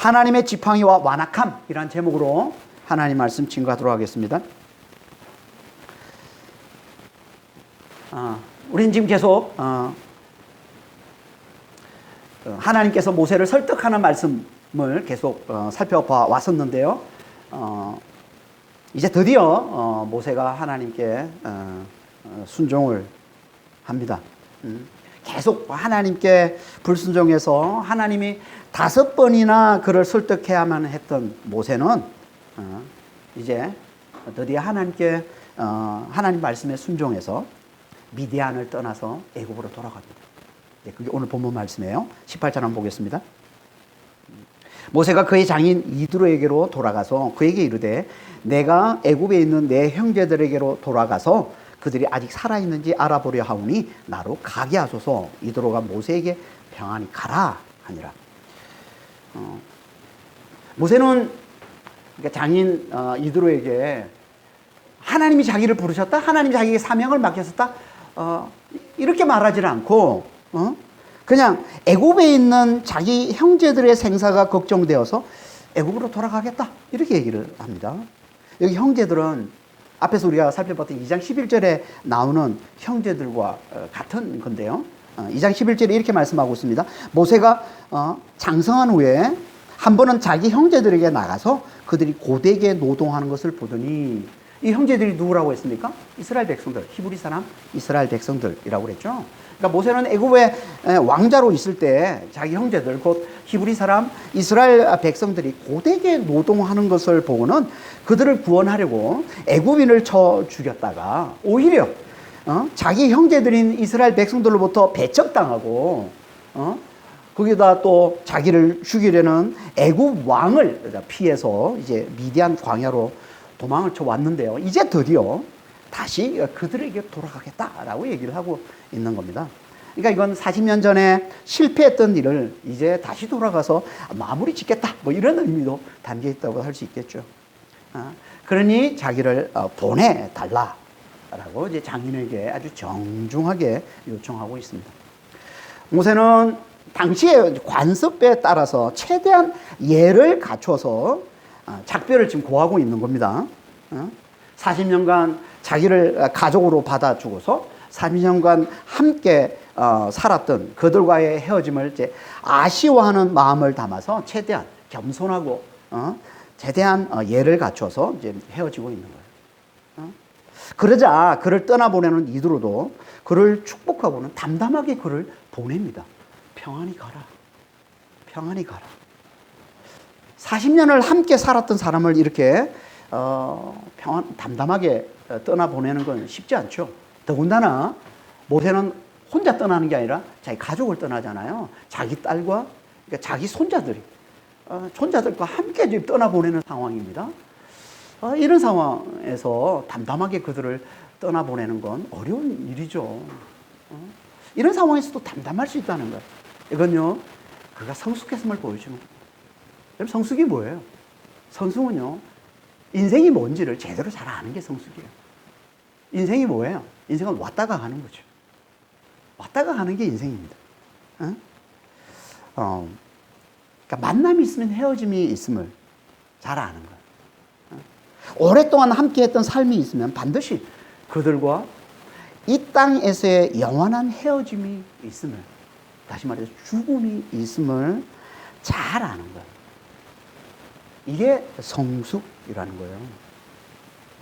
하나님의 지팡이와 완악함이란 제목으로 하나님 말씀 증거하도록 하겠습니다. 우리는 지금 계속 하나님께서 모세를 설득하는 말씀을 계속 살펴봐 왔었는데요. 이제 드디어 모세가 하나님께 순종을 합니다. 계속 하나님께 불순종해서 하나님이 5번이나 그를 설득해야만 했던 모세는 이제 드디어 하나님께 하나님 말씀에 순종해서 미디안을 떠나서 애굽으로 돌아갑니다. 그게 오늘 본문 말씀이에요. 18절 한번 보겠습니다. 모세가 그의 장인 이드로에게로 돌아가서 그에게 이르되 내가 애굽에 있는 내 형제들에게로 돌아가서 그들이 아직 살아있는지 알아보려 하오니 나로 가게 하소서. 이드로가 모세에게 평안히 가라 하니라. 모세는 그러니까 장인 이드로에게 하나님이 자기를 부르셨다, 하나님이 자기에게 사명을 맡겼었다, 이렇게 말하지 않고 그냥 애굽에 있는 자기 형제들의 생사가 걱정되어서 애굽으로 돌아가겠다 이렇게 얘기를 합니다. 여기 형제들은 앞에서 우리가 살펴봤던 2장 11절에 나오는 형제들과 같은 건데요. 2장 11절에 이렇게 말씀하고 있습니다. 모세가 장성한 후에 한 번은 자기 형제들에게 나가서 그들이 고되게 노동하는 것을 보더니, 이 형제들이 누구라고 했습니까? 이스라엘 백성들, 히브리 사람 이스라엘 백성들이라고 그랬죠. 그러니까 모세는 애굽의 왕자로 있을 때 자기 형제들, 곧 히브리 사람 이스라엘 백성들이 고되게 노동하는 것을 보고는 그들을 구원하려고 애굽인을 쳐 죽였다가 오히려 자기 형제들인 이스라엘 백성들로부터 배척당하고 거기다 또 자기를 죽이려는 애굽 왕을 피해서 이제 미디안 광야로 도망을 쳐 왔는데요. 이제 드디어 다시 그들에게 돌아가겠다라고 얘기를 하고 있는 겁니다. 그러니까 이건 40년 전에 실패했던 일을 이제 다시 돌아가서 마무리 짓겠다, 뭐 이런 의미도 담겨 있다고 할 수 있겠죠. 그러니 자기를 보내달라라고 이제 장인에게 아주 정중하게 요청하고 있습니다. 모세는 당시의 관습에 따라서 최대한 예를 갖춰서 작별을 지금 고하고 있는 겁니다. 40년간 자기를 가족으로 받아주고서 40년간 함께 살았던 그들과의 헤어짐을 이제 아쉬워하는 마음을 담아서 최대한 겸손하고 최대한 예를 갖춰서 이제 헤어지고 있는 거예요. 그러자 그를 떠나보내는 이드로도 그를 축복하고는 담담하게 그를 보냅니다. 평안히 가라. 평안히 가라. 40년을 함께 살았던 사람을 이렇게 담담하게 떠나보내는 건 쉽지 않죠. 더군다나 모세는 혼자 떠나는 게 아니라 자기 가족을 떠나잖아요. 자기 딸과 그러니까 자기 손자들과 함께 지금 떠나보내는 상황입니다. 이런 상황에서 담담하게 그들을 떠나보내는 건 어려운 일이죠. 이런 상황에서도 담담할 수 있다는 거예요. 이건요, 그가 성숙했음을 보여주는 거예요. 여러분, 성숙이 뭐예요? 성숙은요, 인생이 뭔지를 제대로 잘 아는 게 성숙이에요. 인생이 뭐예요? 인생은 왔다가 가는 거죠. 왔다가 가는 게 인생입니다. 그러니까 만남이 있으면 헤어짐이 있음을 잘 아는 거예요. 오랫동안 함께했던 삶이 있으면 반드시 그들과 이 땅에서의 영원한 헤어짐이 있음을, 다시 말해서 죽음이 있음을 잘 아는 거예요. 이게 성숙이라는 거예요.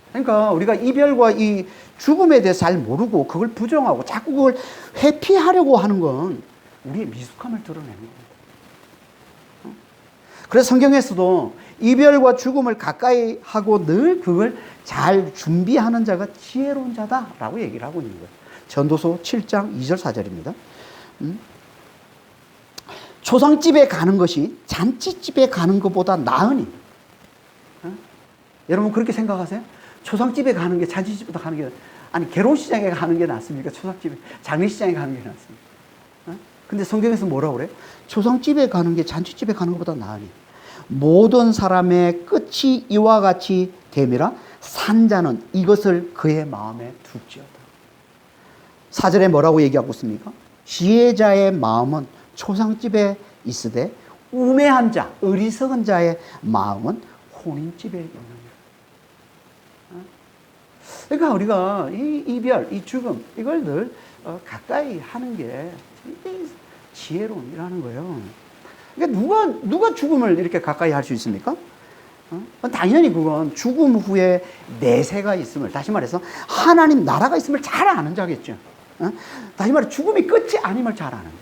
그러니까 우리가 이별과 이 죽음에 대해서 잘 모르고 그걸 부정하고 자꾸 그걸 회피하려고 하는 건 우리의 미숙함을 드러내는 겁니다. 그래서 성경에서도 이별과 죽음을 가까이 하고 늘 그걸 잘 준비하는 자가 지혜로운 자다라고 얘기를 하고 있는 거예요. 전도서 7장 2절 4절입니다. 초상집에 가는 것이 잔치집에 가는 것보다 나으니. 여러분 그렇게 생각하세요? 초상집에 가는 게 잔치집보다 가는 게, 아니 결혼시장에 가는 게 낫습니까? 초상집에, 장례시장에 가는 게 낫습니까? 근데 성경에서 뭐라고 그래요? 초상집에 가는 게 잔치집에 가는 것보다 나으니 모든 사람의 끝이 이와 같이 됨이라 산자는 이것을 그의 마음에 둘지어다. 4절에 뭐라고 얘기하고 있습니까? 지혜자의 마음은 초상집에 있으되 우매한 자, 어리석은 자의 마음은 혼인집에 있느니라. 그러니까 우리가 이 이별, 이 죽음, 이걸 늘 가까이 하는 게 지혜론이라는 거예요. 그러니까 누가 죽음을 이렇게 가까이 할 수 있습니까? 당연히 그건 죽음 후에 내세가 있음을, 다시 말해서 하나님 나라가 있음을 잘 아는 자겠죠. 다시 말해 죽음이 끝이 아님을 잘 아는 자.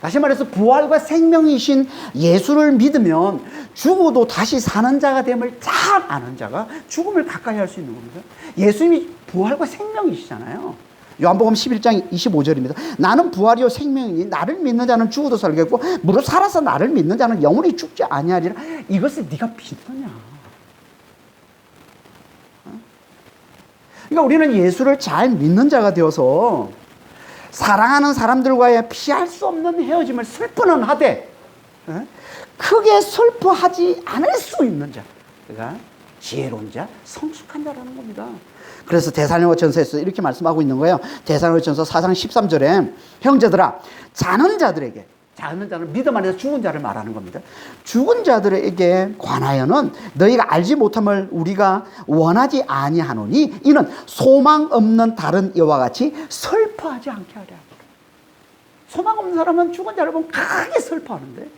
다시 말해서 부활과 생명이신 예수를 믿으면 죽어도 다시 사는 자가 됨을 잘 아는 자가 죽음을 가까이 할 수 있는 겁니다. 예수님이 부활과 생명이시잖아요. 요한복음 11장 25절입니다. 나는 부활이요 생명이니 나를 믿는 자는 죽어도 살겠고 무릇 살아서 나를 믿는 자는 영원히 죽지 아니하리라. 이것을 네가 믿느냐? 그러니까 우리는 예수를 잘 믿는 자가 되어서 사랑하는 사람들과의 피할 수 없는 헤어짐을 슬프는 하되 크게 슬퍼하지 않을 수 있는 자, 그가 지혜로운 자, 성숙한 자라는 겁니다. 그래서 데살로니가전서에서 이렇게 말씀하고 있는 거예요. 데살로니가전서 4장 13절에 형제들아, 자는 자들에게, 자는 자는 믿음 안에서 죽은 자를 말하는 겁니다. 죽은 자들에게 관하여는 너희가 알지 못함을 우리가 원하지 아니하노니 이는 소망 없는 다른 이와 같이 슬퍼하지 않게 하려 합니다. 소망 없는 사람은 죽은 자를 보면 크게 슬퍼하는데,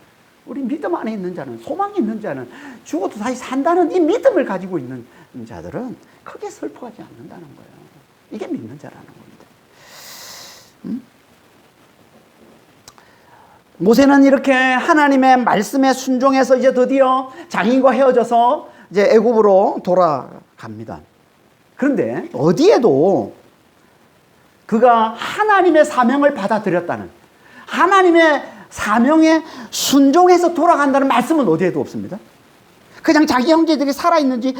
우리 믿음 안에 있는 자는, 소망이 있는 자는, 죽어도 다시 산다는 이 믿음을 가지고 있는 자들은 크게 슬퍼하지 않는다는 거예요. 이게 믿는 자라는 겁니다. 모세는 이렇게 하나님의 말씀에 순종해서 이제 드디어 장인과 헤어져서 이제 애굽으로 돌아갑니다. 그런데 어디에도 그가 하나님의 사명을 받아들였다는, 하나님의 사명에 순종해서 돌아간다는 말씀은 어디에도 없습니다. 그냥 자기 형제들이 살아있는지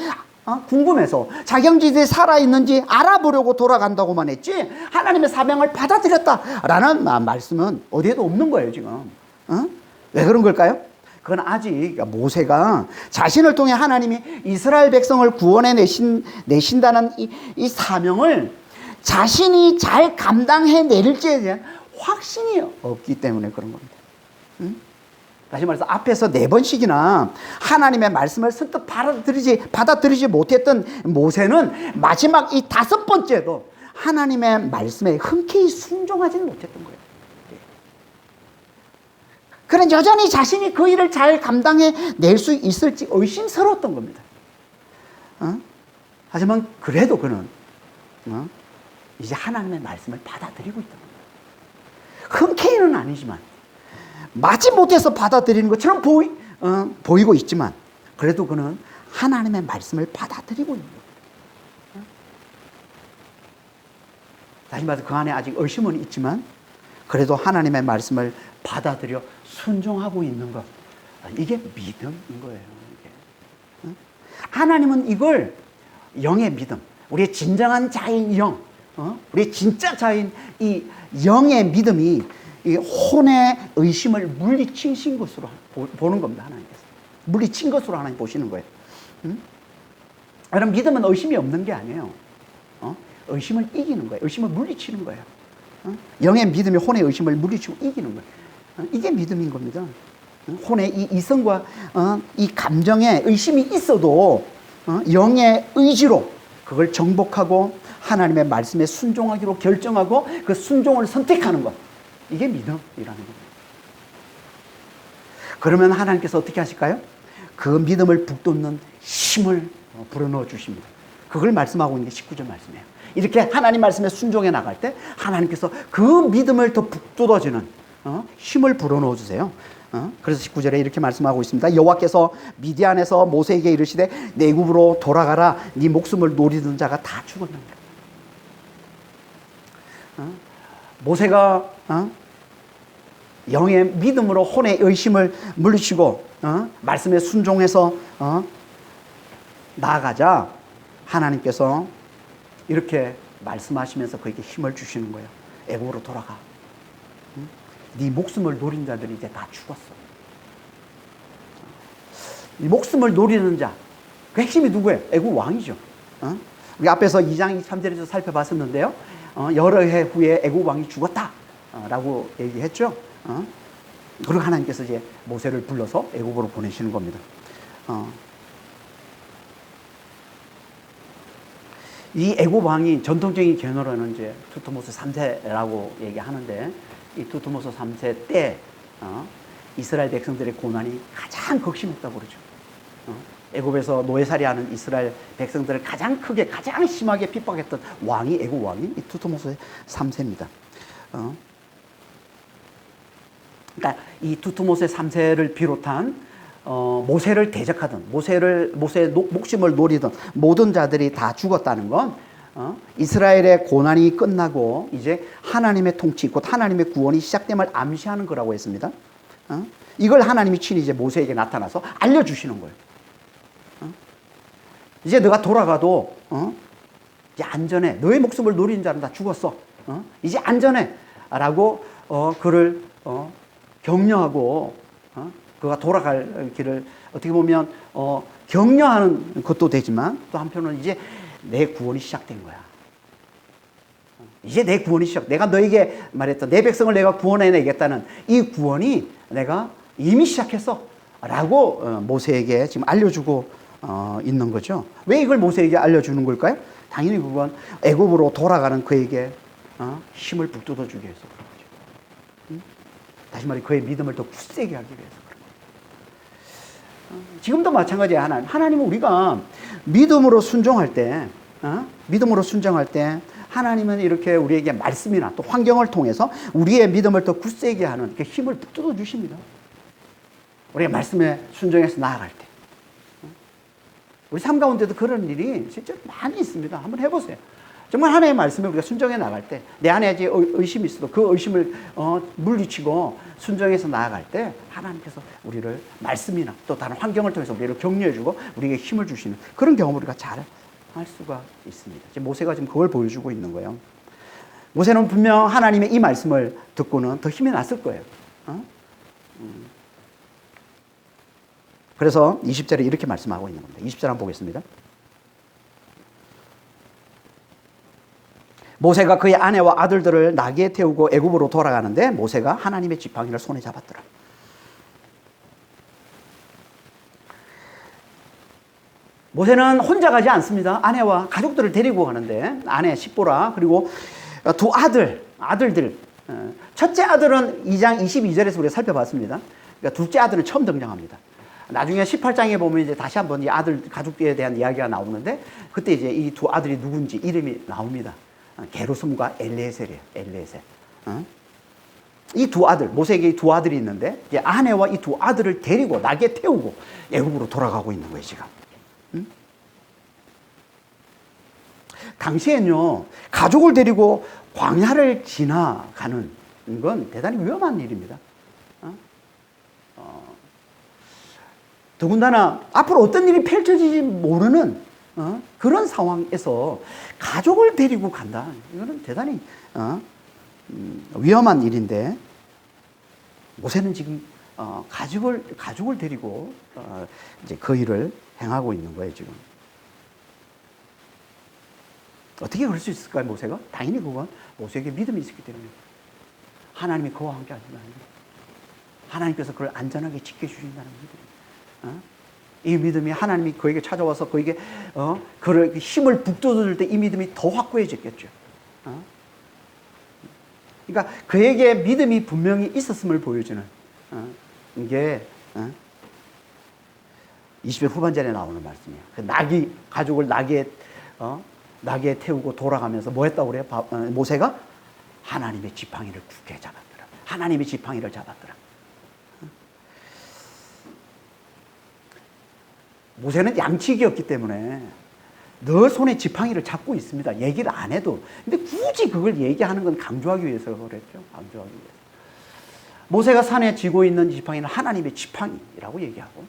궁금해서 자기 형제들이 살아있는지 알아보려고 돌아간다고만 했지 하나님의 사명을 받아들였다라는 말씀은 어디에도 없는 거예요 지금. 왜 그런 걸까요? 그건 아직 모세가 자신을 통해 하나님이 이스라엘 백성을 구원해 내신다는 이 사명을 자신이 잘 감당해 내릴지에 대한 확신이 없기 때문에 그런 겁니다. 다시 말해서 앞에서 4번씩이나 하나님의 말씀을 선뜻 받아들이지 못했던 모세는 마지막 이 5번째도 하나님의 말씀에 흔쾌히 순종하지는 못했던 거예요. 그런 여전히 자신이 그 일을 잘 감당해 낼 수 있을지 의심스러웠던 겁니다. 하지만 그래도 그는 이제 하나님의 말씀을 받아들이고 있던 겁니다. 흔쾌히는 아니지만 마치 못해서 받아들이는 것처럼 보이고 있지만 그래도 그는 하나님의 말씀을 받아들이고 있는 거예요. 다시 말해서 그 안에 아직 의심은 있지만 그래도 하나님의 말씀을 받아들여 순종하고 있는 것, 이게 믿음인 거예요. 이게. 하나님은 이걸 영의 믿음, 우리의 진정한 자인 영, 우리의 진짜 자인 이 영의 믿음이 이 혼의 의심을 물리치신 것으로 보는 겁니다. 하나님께서 물리친 것으로 하나님 보시는 거예요. 여러분, 믿음은 의심이 없는 게 아니에요. 의심을 이기는 거예요. 의심을 물리치는 거예요. 영의 믿음이 혼의 의심을 물리치고 이기는 거예요. 이게 믿음인 겁니다. 혼의 이 이성과 이 감정에 의심이 있어도 영의 의지로 그걸 정복하고 하나님의 말씀에 순종하기로 결정하고 그 순종을 선택하는 것, 이게 믿음이라는 겁니다. 그러면 하나님께서 어떻게 하실까요? 그 믿음을 북돋는 힘을 불어넣어 주십니다. 그걸 말씀하고 있는 게 19절 말씀이에요. 이렇게 하나님 말씀에 순종해 나갈 때 하나님께서 그 믿음을 더 북돋아주는 힘을 불어넣어 주세요. 그래서 19절에 이렇게 말씀하고 있습니다. 여호와께서 미디안에서 모세에게 이르시되 내굽으로 돌아가라, 네 목숨을 노리던 자가 다 죽었느니라. 모세가 영의 믿음으로 혼의 의심을 물리치고 말씀에 순종해서 나아가자 하나님께서 이렇게 말씀하시면서 그에게 힘을 주시는 거예요. 애굽으로 돌아가. 네 목숨을 노린 자들이 이제 다 죽었어. 이 목숨을 노리는 자, 그 핵심이 누구예요? 애굽 왕이죠. 우리 앞에서 2장 23절에서 살펴봤었는데요. 여러 해 후에 애굽 왕이 죽었다라고 얘기했죠. 그리고 하나님께서 이제 모세를 불러서 애굽으로 보내시는 겁니다. 이 애굽 왕이 전통적인 개념으로는 이제 투트모스 3세라고 얘기하는데, 이 투트모스 3세 때 이스라엘 백성들의 고난이 가장 극심했다고 그러죠. 애굽에서 노예살이하는 이스라엘 백성들을 가장 크게, 가장 심하게 핍박했던 왕이, 애굽 왕이 이 투트모스 3세입니다. 그러니까 이 투트모스 3세를 비롯한 모세를 대적하던, 모세의 목숨을 노리던 모든 자들이 다 죽었다는 건 이스라엘의 고난이 끝나고 이제 하나님의 통치, 곧 하나님의 구원이 시작됨을 암시하는 거라고 했습니다. 이걸 하나님이 친히 이제 모세에게 나타나서 알려주시는 거예요. 이제 너가 돌아가도 이제 안전해. 너의 목숨을 노리는 자는 다 죽었어. 이제 안전해. 라고 그를 격려하고 그가 돌아갈 길을 어떻게 보면 격려하는 것도 되지만, 또 한편으로는 이제 내 구원이 시작된 거야. 이제 내 구원이 내가 너에게 말했던 내 백성을 내가 구원해내겠다는 이 구원이 내가 이미 시작했어 라고 모세에게 지금 알려주고 있는 거죠. 왜 이걸 모세에게 알려주는 걸까요? 당연히 그건 애굽으로 돌아가는 그에게 힘을 북돋워 주기 위해서 그런 거죠. 다시 말해 그의 믿음을 더 굳세게 하기 위해서. 지금도 마찬가지예요. 하나님은 우리가 믿음으로 순종할 때, 하나님은 이렇게 우리에게 말씀이나 또 환경을 통해서 우리의 믿음을 더 굳세게 하는 이렇게 힘을 북돋워 주십니다. 우리가 말씀에 순종해서 나아갈 때. 우리 삶 가운데도 그런 일이 실제로 많이 있습니다. 한번 해보세요. 정말 하나님의 말씀에 우리가 순종해 나갈 때, 내 안에 의심이 있어도 그 의심을 물리치고 순종해서 나아갈 때 하나님께서 우리를 말씀이나 또 다른 환경을 통해서 우리를 격려해주고 우리에게 힘을 주시는 그런 경험을 우리가 잘 할 수가 있습니다. 지금 모세가 지금 그걸 보여주고 있는 거예요. 모세는 분명 하나님의 이 말씀을 듣고는 더 힘이 났을 거예요. 그래서 20절에 이렇게 말씀하고 있는 겁니다. 20절 한번 보겠습니다. 모세가 그의 아내와 아들들을 나귀에 태우고 애굽으로 돌아가는데 모세가 하나님의 지팡이를 손에 잡았더라. 모세는 혼자 가지 않습니다. 아내와 가족들을 데리고 가는데, 아내 십보라 그리고 두 아들들. 첫째 아들은 2장 22절에서 우리가 살펴봤습니다. 그러니까 둘째 아들은 처음 등장합니다. 나중에 18장에 보면 이제 다시 한번 이 아들 가족에 대한 이야기가 나오는데, 그때 이제 이 두 아들이 누군지 이름이 나옵니다. 게르솜과 엘리에셀이에요. 엘리에셀. 이 두 아들, 모세에게 이 두 아들이 있는데, 이제 아내와 이 두 아들을 데리고 나귀에 태우고 애굽으로 돌아가고 있는 거예요, 지금. 당시엔요, 가족을 데리고 광야를 지나가는 건 대단히 위험한 일입니다. 더군다나 앞으로 어떤 일이 펼쳐질지 모르는 그런 상황에서 가족을 데리고 간다. 이거는 대단히 위험한 일인데, 모세는 지금 가족을 데리고 이제 그 일을 행하고 있는 거예요, 지금. 어떻게 그럴 수 있을까요, 모세가? 당연히 그건 모세에게 믿음이 있었기 때문에. 하나님이 그와 함께 하신다는 거예요. 하나님께서 그걸 안전하게 지켜주신다는 믿음. 이 믿음이 하나님이 그에게 찾아와서 그에게 그를 힘을 북돋워줄 때 이 믿음이 더 확고해졌겠죠. 그러니까 그에게 믿음이 분명히 있었음을 보여주는 이게 20절 후반절에 나오는 말씀이에요. 그 가족을 나귀에 태우고 돌아가면서 뭐 했다고 그래요? 모세가 하나님의 지팡이를 굳게 잡았더라. 하나님의 지팡이를 잡았더라. 모세는 양치기였기 때문에 늘 손에 지팡이를 잡고 있습니다. 얘기를 안 해도. 근데 굳이 그걸 얘기하는 건 강조하기 위해서 그랬죠. 강조하기 위해서. 모세가 산에 쥐고 있는 지팡이는 하나님의 지팡이라고 얘기하고,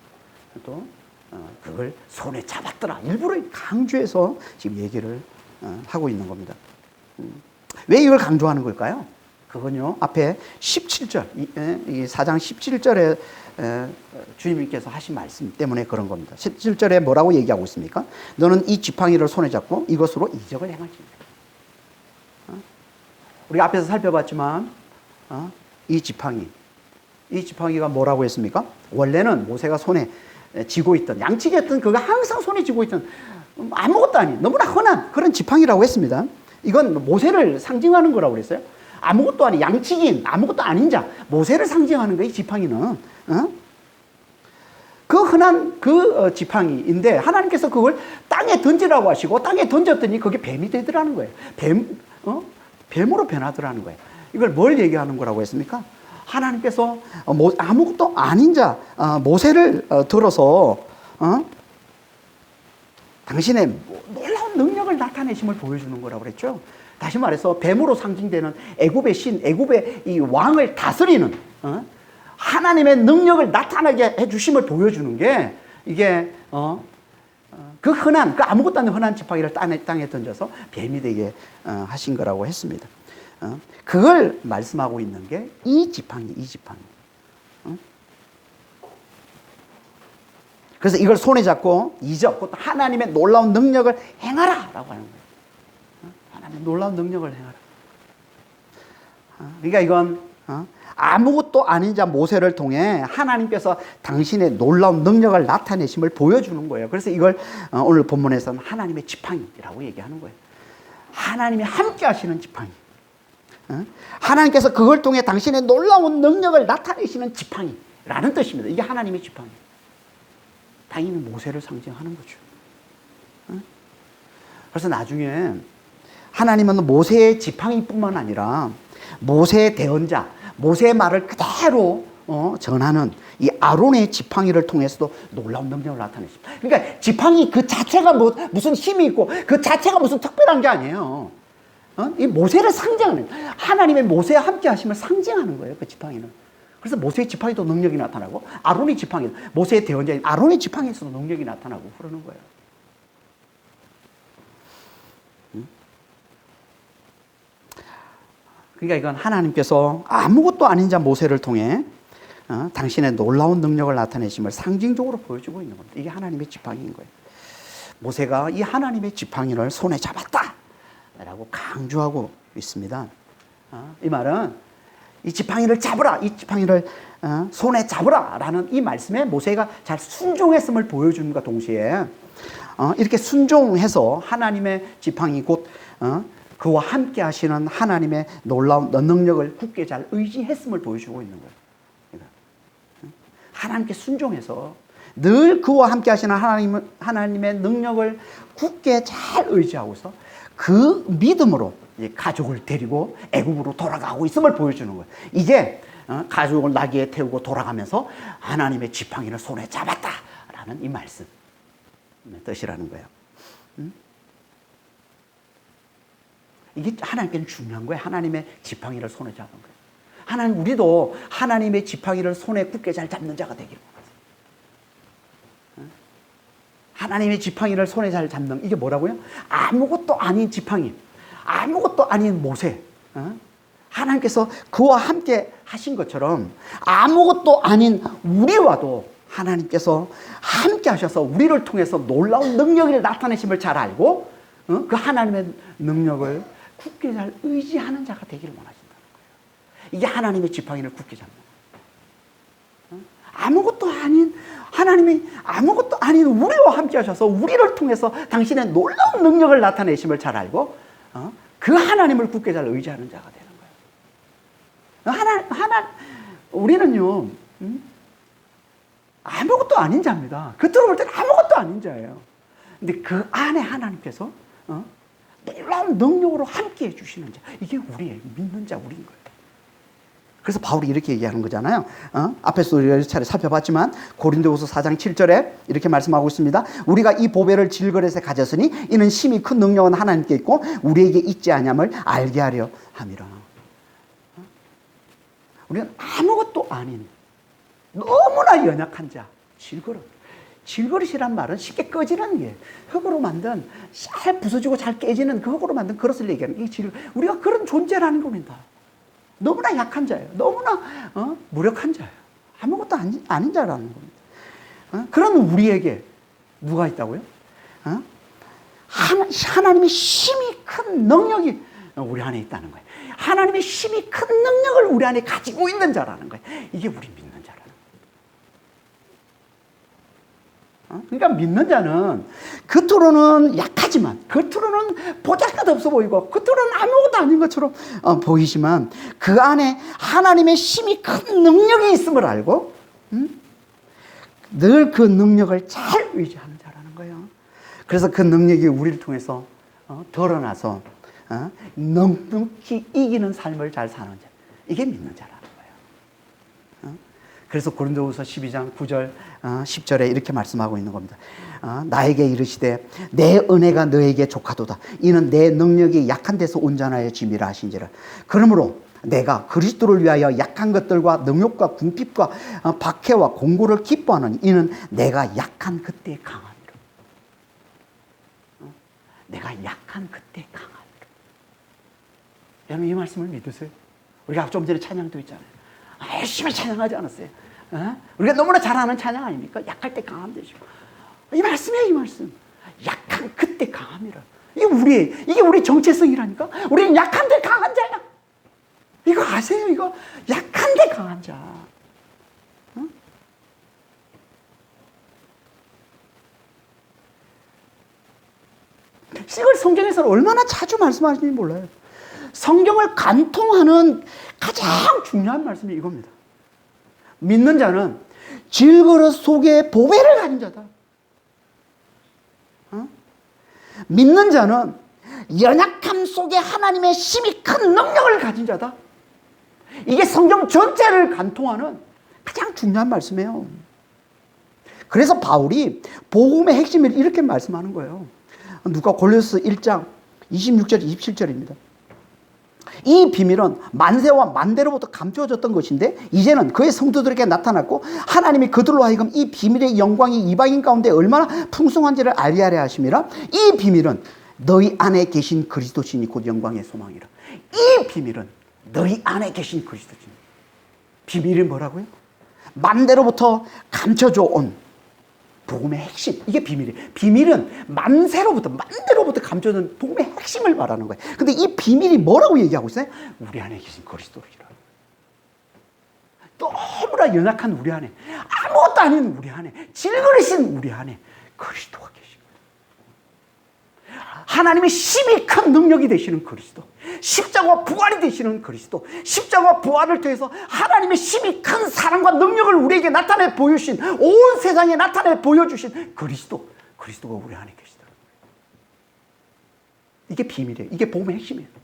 또 그걸 손에 잡았더라. 일부러 강조해서 지금 얘기를 하고 있는 겁니다. 왜 이걸 강조하는 걸까요? 그건요, 앞에 17절, 이 4장 17절에 주님께서 하신 말씀 때문에 그런 겁니다. 17절에 뭐라고 얘기하고 있습니까? 너는 이 지팡이를 손에 잡고 이것으로 이적을 행할지니라. 우리 앞에서 살펴봤지만 이 지팡이, 이 지팡이가 뭐라고 했습니까? 원래는 모세가 손에 쥐고 있던, 양치기였던 그가 항상 손에 쥐고 있던 아무것도 아닌 너무나 흔한 그런 지팡이라고 했습니다. 이건 모세를 상징하는 거라고 그랬어요. 아무것도 아닌 양치기인, 아무것도 아닌 자, 모세를 상징하는 거예요. 이 지팡이는. 그 흔한 그 지팡이인데 하나님께서 그걸 땅에 던지라고 하시고 땅에 던졌더니 그게 뱀이 되더라는 거예요. 뱀으로 변하더라는 거예요. 이걸 뭘 얘기하는 거라고 했습니까? 하나님께서 아무것도 아닌 자 모세를 들어서 당신의 놀라운 능력을 나타내심을 보여주는 거라고 그랬죠. 다시 말해서 뱀으로 상징되는 애굽의 신, 애굽의 이 왕을 다스리는 하나님의 능력을 나타나게 해주심을 보여주는 게 이게 그 흔한, 그 아무것도 아닌 흔한 지팡이를 땅에 던져서 뱀이 되게 하신 거라고 했습니다. 그걸 말씀하고 있는 게 이 지팡이. 그래서 이걸 손에 잡고 잊었고 하나님의 놀라운 능력을 행하라 라고 하는 거예요. 하나님의 놀라운 능력을 행하라. 그러니까 이건 아무것도 아닌 자 모세를 통해 하나님께서 당신의 놀라운 능력을 나타내심을 보여주는 거예요. 그래서 이걸 오늘 본문에서는 하나님의 지팡이라고 얘기하는 거예요. 하나님이 함께 하시는 지팡이. 하나님께서 그걸 통해 당신의 놀라운 능력을 나타내시는 지팡이라는 뜻입니다. 이게 하나님의 지팡이. 당연히 모세를 상징하는 거죠. 그래서 나중에 하나님은 모세의 지팡이뿐만 아니라 모세의 대언자, 모세의 말을 그대로 전하는 이 아론의 지팡이를 통해서도 놀라운 능력을 나타내십니다. 그러니까 지팡이 그 자체가 무슨 힘이 있고 그 자체가 무슨 특별한 게 아니에요. 이 모세를 상징하는, 하나님의 모세와 함께 하심을 상징하는 거예요. 그 지팡이는. 그래서 모세의 지팡이도 능력이 나타나고 아론의 지팡이, 모세의 대언자인 아론의 지팡이에서도 능력이 나타나고 그러는 거예요. 그러니까 이건 하나님께서 아무것도 아닌 자 모세를 통해 당신의 놀라운 능력을 나타내심을 상징적으로 보여주고 있는 겁니다. 이게 하나님의 지팡이인 거예요. 모세가 이 하나님의 지팡이를 손에 잡았다 라고 강조하고 있습니다. 이 말은 이 지팡이를 잡으라, 이 지팡이를 손에 잡으라 라는 이 말씀에 모세가 잘 순종했음을 보여주는 것과 동시에 이렇게 순종해서 하나님의 지팡이 곧 그와 함께 하시는 하나님의 놀라운 능력을 굳게 잘 의지했음을 보여주고 있는 거예요. 하나님께 순종해서 늘 그와 함께 하시는 하나님의 능력을 굳게 잘 의지하고서 그 믿음으로 가족을 데리고 애굽으로 돌아가고 있음을 보여주는 거예요. 이제 가족을 나귀에 태우고 돌아가면서 하나님의 지팡이를 손에 잡았다라는 이 말씀 뜻이라는 거예요. 이게 하나님께는 중요한 거예요. 하나님의 지팡이를 손에 잡은 거예요. 하나님, 우리도 하나님의 지팡이를 손에 굳게 잘 잡는 자가 되기를 원하세요. 하나님의 지팡이를 손에 잘 잡는, 이게 뭐라고요? 아무것도 아닌 지팡이, 아무것도 아닌 모세. 하나님께서 그와 함께 하신 것처럼 아무것도 아닌 우리와도 하나님께서 함께 하셔서 우리를 통해서 놀라운 능력을 나타내심을 잘 알고 그 하나님의 능력을 굳게 잘 의지하는 자가 되기를 원하신다는 거예요. 이게 하나님의 지팡이를 굳게 잡는 거예요. 아무것도 아닌 하나님이 아무것도 아닌 우리와 함께 하셔서 우리를 통해서 당신의 놀라운 능력을 나타내심을 잘 알고 그 하나님을 굳게 잘 의지하는 자가 되는 거예요. 우리는요 아무것도 아닌 자입니다. 겉으로 볼 때는 아무것도 아닌 자예요. 근데 그 안에 하나님께서 놀라운 능력으로 함께 해주시는 자, 이게 우리의 믿는 자, 우리인 거예요. 그래서 바울이 이렇게 얘기하는 거잖아요. 앞에서 우리가 여러 차례 살펴봤지만 고린도후서 4장 7절에 이렇게 말씀하고 있습니다. 우리가 이 보배를 질그릇에 가졌으니 이는 심히 큰 능력은 하나님께 있고 우리에게 있지 아니함을 알게 하려 함이라. 우리는 아무것도 아닌 너무나 연약한 자, 질그릇. 질그릇이란 말은 쉽게 꺼지는 게 흙으로 만든 잘 부서지고 잘 깨지는 그 흙으로 만든 그릇을 얘기하는 게 질그릇. 우리가 그런 존재라는 겁니다. 너무나 약한 자예요. 너무나 무력한 자예요. 아무것도 아닌 자라는 겁니다. 그런 우리에게 누가 있다고요? 하나님의 힘이 큰 능력이 우리 안에 있다는 거예요. 하나님의 힘이 큰 능력을 우리 안에 가지고 있는 자라는 거예요. 이게 우리 믿는 그러니까 믿는 자는 겉으로는 약하지만, 겉으로는 보잘것없어 보이고, 겉으로는 아무것도 아닌 것처럼 보이지만 그 안에 하나님의 힘이 큰 능력이 있음을 알고 늘 그 능력을 잘 의지하는 자라는 거예요. 그래서 그 능력이 우리를 통해서 드러나서 넉넉히 이기는 삶을 잘 사는 자, 이게 믿는 자라는 거예요. 그래서 고린도후서 12장 9절 10절에 이렇게 말씀하고 있는 겁니다. 나에게 이르시되 내 은혜가 너에게 족하도다. 이는 내 능력이 약한 데서 온전하여 짐이라 하신지라. 그러므로 내가 그리스도를 위하여 약한 것들과 능욕과 궁핍과 박해와 공고를 기뻐하는 이는 내가 약한 그때 강함이라. 내가 약한 그때 강함이라. 여러분 이 말씀을 믿으세요? 우리가 좀 전에 찬양도 있잖아요. 열심히 찬양하지 않았어요? 우리가 너무나 잘하는 찬양 아닙니까? 약할 때 강함 되시고. 이 말씀이에요, 이 말씀. 약한 그때 강함이라. 이게 우리 정체성이라니까? 우리는 약한데 강한 자야. 이거 아세요? 이거 약한데 강한 자. 이걸 성경에서 얼마나 자주 말씀하시는지 몰라요. 성경을 간통하는 가장 중요한 말씀이 이겁니다. 믿는 자는 질그릇 속에 보배를 가진 자다. 믿는 자는 연약함 속에 하나님의 힘이 큰 능력을 가진 자다. 이게 성경 전체를 간통하는 가장 중요한 말씀이에요. 그래서 바울이 복음의 핵심을 이렇게 말씀하는 거예요. 누가 골로새 1장 26절 27절입니다. 이 비밀은 만세와 만대로부터 감추어졌던 것인데 이제는 그의 성도들에게 나타났고 하나님이 그들로 하여금 이 비밀의 영광이 이방인 가운데 얼마나 풍성한지를 알게 하려 하심이라. 이 비밀은 너희 안에 계신 그리스도시니 곧 영광의 소망이라. 이 비밀은 너희 안에 계신 그리스도시니. 비밀이 뭐라고요? 만대로부터 감춰져 온 복음의 핵심. 이게 비밀이에요. 비밀은 만대로부터 감춰진 복음의 핵심을 말하는 거예요. 근데 이 비밀이 뭐라고 얘기하고 있어요? 우리 안에 계신 그리스도이라. 너무나 연약한 우리 안에, 아무것도 아닌 우리 안에, 질그릇인 우리 안에 그리스도가 계신 거예요. 하나님의 힘이 큰 능력이 되시는 그리스도, 십자가와 부활이 되시는 그리스도, 십자가와 부활을 통해서 하나님의 힘이 큰 사랑과 능력을 우리에게 나타내 보여주신, 온 세상에 나타내 보여주신 그리스도가 우리 안에 계시더라고요. 이게 비밀이에요. 이게 복음의 핵심이에요.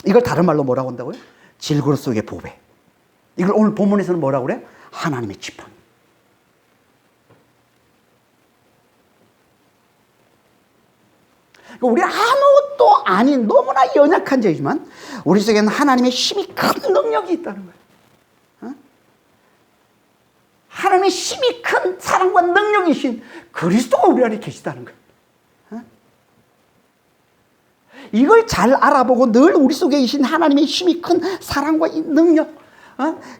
이걸 다른 말로 뭐라고 한다고요? 질그릇 속의 보배. 이걸 오늘 본문에서는 뭐라고 그래요? 하나님의 지팡이. 우리 아무것도 아닌 너무나 연약한 자이지만 우리 속에는 하나님의 힘이 큰 능력이 있다는 거예요. 하나님의 힘이 큰 사랑과 능력이신 그리스도가 우리 안에 계시다는 거예요. 이걸 잘 알아보고 늘 우리 속에 계신 하나님의 힘이 큰 사랑과 능력,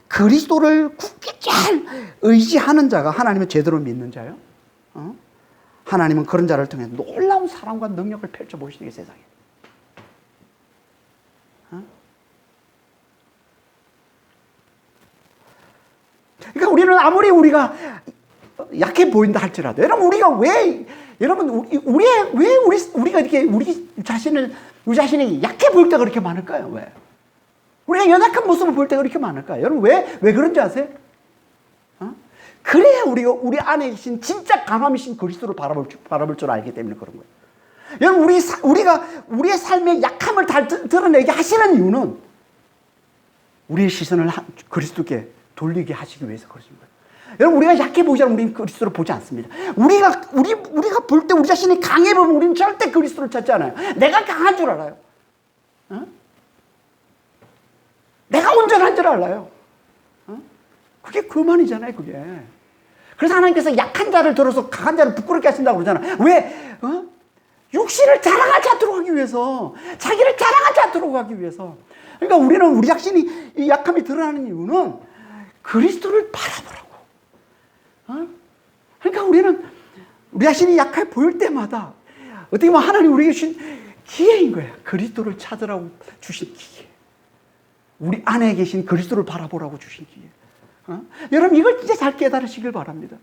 그리스도를 굳게 잘 의지하는 자가 하나님을 제대로 믿는 자예요. 하나님은 그런 자를 통해 놀라운 사랑과 능력을 펼쳐보시는 게 세상에. 그러니까 우리는 아무리 우리가 약해 보인다 할지라도, 여러분 우리가 왜 우리가 이렇게 우리 자신이 약해 보일 때가 그렇게 많을까요? 왜? 우리가 연약한 모습을 볼 때가 그렇게 많을까요? 여러분 왜 그런지 아세요? 그래야 우리 안에 계신 진짜 강함이신 그리스도를 바라볼 줄 알기 때문에 그런 거예요. 여러분 우리가 우리의 삶의 약함을 다 드러내게 하시는 이유는 우리의 시선을 그리스도께 돌리게 하시기 위해서 그러신 거예요. 여러분 우리가 약해 보이잖아요. 우리는 그리스도를 보지 않습니다. 우리가 볼 때 우리 자신이 강해 보면 우리는 절대 그리스도를 찾지 않아요. 내가 강한 줄 알아요. 내가 온전한 줄 알아요. 그게 그만이잖아요, 그게. 그래서 하나님께서 약한 자를 들어서 강한 자를 부끄럽게 하신다고 그러잖아요. 왜? 육신을 자랑하지 않도록 하기 위해서, 자기를 자랑하지 않도록 하기 위해서. 그러니까 우리는 우리 자신이 이 약함이 드러나는 이유는 그리스도를 바라보라고. 그러니까 우리는 우리 자신이 약해 보일 때마다 어떻게 보면 하나님 우리에게 주신 기회인 거예요. 그리스도를 찾으라고 주신 기회. 우리 안에 계신 그리스도를 바라보라고 주신 기회. 여러분 이걸 진짜 잘 깨달으시길 바랍니다.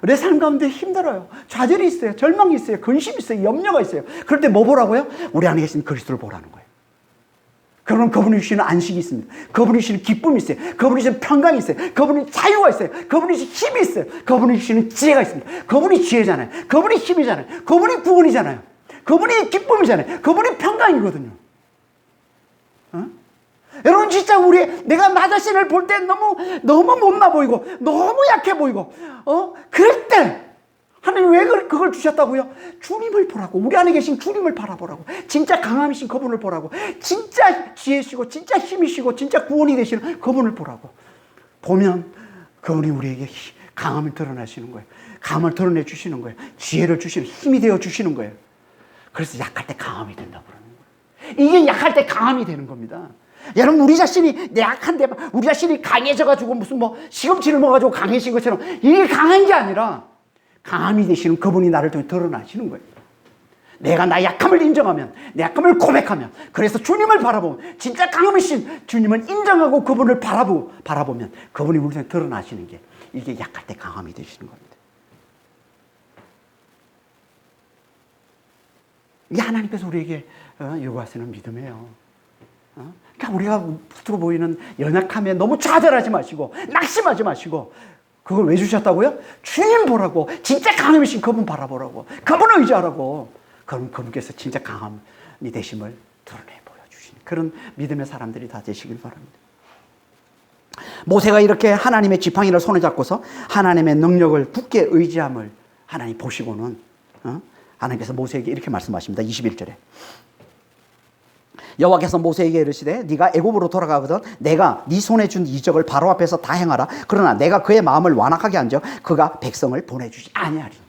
내 삶 가운데 힘들어요. 좌절이 있어요. 절망이 있어요. 근심이 있어요. 염려가 있어요. 그럴 때 뭐 보라고요? 우리 안에 계신 그리스도를 보라는 거예요. 그러면 그분이 주시는 안식이 있습니다. 그분이 주시는 기쁨이 있어요. 그분이 주시는 평강이 있어요. 그분이 자유가 있어요. 그분이 주시는 힘이 있어요. 그분이 주시는 지혜가 있습니다. 그분이 지혜잖아요. 그분이 힘이잖아요. 그분이 구원이잖아요. 그분이 기쁨이잖아요. 그분이 평강이거든요. 여러분 진짜 내가 나 자신을 볼 때 너무 못나 보이고 너무 약해 보이고 그럴 때 하나님 왜 그걸 주셨다고요? 주님을 보라고. 우리 안에 계신 주님을 바라보라고. 진짜 강함이신 그분을 보라고. 진짜 지혜시고 진짜 힘이시고 진짜 구원이 되시는 그분을 보라고. 보면 그분이 우리에게 강함을 드러내시는 거예요. 강함을 드러내 주시는 거예요. 지혜를 주시는, 힘이 되어 주시는 거예요. 그래서 약할 때 강함이 된다고 그러는 거예요. 이게 약할 때 강함이 되는 겁니다. 여러분 우리 자신이 약한데 우리 자신이 강해져가지고 무슨 시금치를 먹어가지고 강해진 것처럼 이게 강한 게 아니라 강함이 되시는 그분이 나를 통해 드러나시는 거예요. 내가 나 약함을 인정하면, 내 약함을 고백하면, 그래서 주님을 바라보면, 진짜 강함이신 주님을 인정하고 그분을 바라보면 그분이 우리 통해 드러나시는 게 이게 약할 때 강함이 되시는 겁니다. 이게 하나님께서 우리에게 요구하시는 믿음이에요. 그러니까 우리가 겉으로 보이는 연약함에 너무 좌절하지 마시고 낙심하지 마시고 그걸 왜 주셨다고요? 주님 보라고. 진짜 강함이신 그분 바라보라고. 그분을 의지하라고. 그럼 그분께서 진짜 강함이 되심을 드러내 보여주시는 그런 믿음의 사람들이 다 되시길 바랍니다. 모세가 이렇게 하나님의 지팡이를 손에 잡고서 하나님의 능력을 굳게 의지함을 하나님 보시고는 하나님께서 모세에게 이렇게 말씀하십니다. 21절에 여호와께서 모세에게 이르시되 네가 애굽으로 돌아가거든 내가 네 손에 준 이적을 바로 앞에서 다 행하라. 그러나 내가 그의 마음을 완악하게 한즉 그가 백성을 보내주지 아니하리니.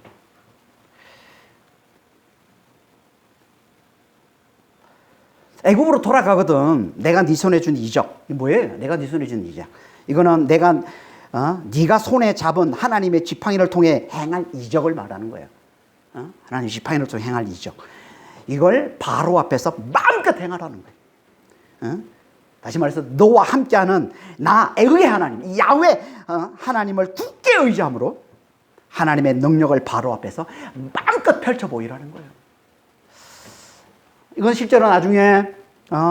애굽으로 돌아가거든 내가 네 손에 준 이적. 이게 뭐예요? 내가 네 손에 준 이적. 이거는 내가 네가 손에 잡은 하나님의 지팡이를 통해 행할 이적을 말하는 거예요. 하나님 지팡이를 통해 행할 이적. 이걸 바로 앞에서 마음껏 행하라는 거예요. 다시 말해서 너와 함께하는 나의 하나님 야훼 하나님을 굳게 의지함으로 하나님의 능력을 바로 앞에서 마음껏 펼쳐 보이라는 거예요. 이건 실제로 나중에